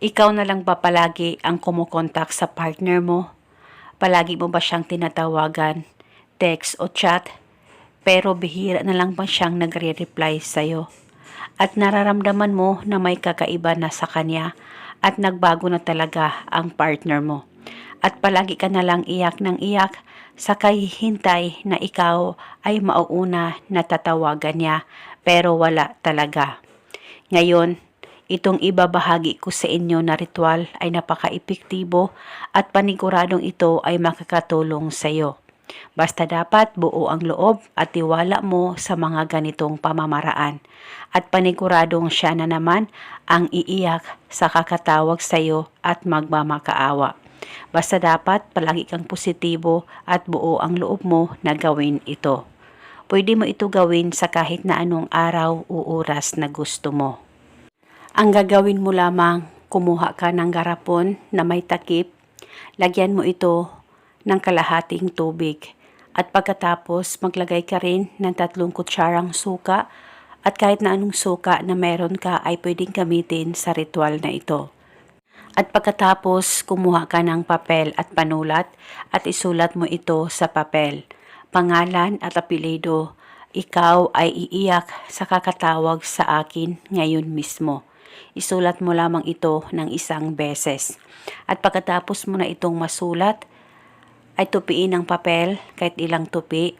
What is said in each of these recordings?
Ikaw na lang ba palagi ang kumukontak sa partner mo? Palagi mo ba siyang tinatawagan, text o chat? Pero bihira na lang ba siyang nagre-reply sa'yo? At nararamdaman mo na may kakaiba na sa kanya at nagbago na talaga ang partner mo. At palagi ka na lang iyak ng iyak sa kahihintay na ikaw ay mauuna na tatawagan niya pero wala talaga. Ngayon, itong ibabahagi ko sa inyo na ritual ay napaka-epektibo at paniguradong ito ay makakatulong sa iyo. Basta dapat buo ang loob at tiwala mo sa mga ganitong pamamaraan. At paniguradong siya na naman ang iiyak sa kakatawag sa iyo at magmamakaawa. Basta dapat palagi kang positibo at buo ang loob mo na gawin ito. Pwede mo ito gawin sa kahit na anong araw o oras na gusto mo. Ang gagawin mo lamang, kumuha ka ng garapon na may takip, lagyan mo ito ng kalahating tubig. At pagkatapos maglagay ka rin ng 3 kutsarang suka at kahit na anong suka na meron ka ay pwedeng gamitin sa ritual na ito. At pagkatapos kumuha ka ng papel at panulat at isulat mo ito sa papel. Pangalan at apelyido, ikaw ay iiyak sa kakatawag sa akin ngayon mismo. Isulat mo lamang ito ng 1 beses. At pagkatapos mo na itong masulat, ay tupiin ang papel kahit ilang tupi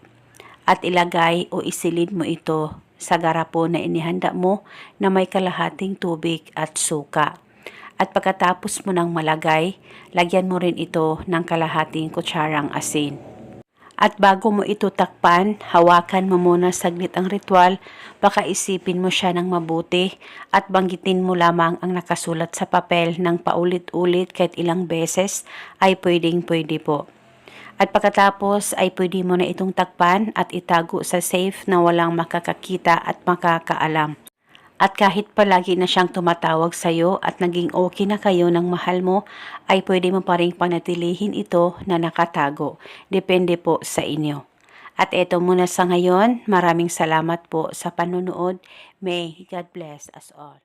at ilagay o isilid mo ito sa garapon na inihanda mo na may kalahating tubig at suka. At pagkatapos mo nang malagay, lagyan mo rin ito ng kalahating kutsarang asin. At bago mo ito takpan, hawakan mo muna saglit ang ritual, baka isipin mo siya ng mabuti at banggitin mo lamang ang nakasulat sa papel ng paulit-ulit kahit ilang beses ay pwedeng-pwede po. At pagkatapos ay pwede mo na itong takpan at itago sa safe na walang makakakita at makakaalam. At kahit palagi na siyang tumatawag sa iyo at naging okay na kayo ng mahal mo, ay pwede mo pa rin panatilihin ito na nakatago. Depende po sa inyo. At eto muna sa ngayon, maraming salamat po sa panonood. May God bless us all.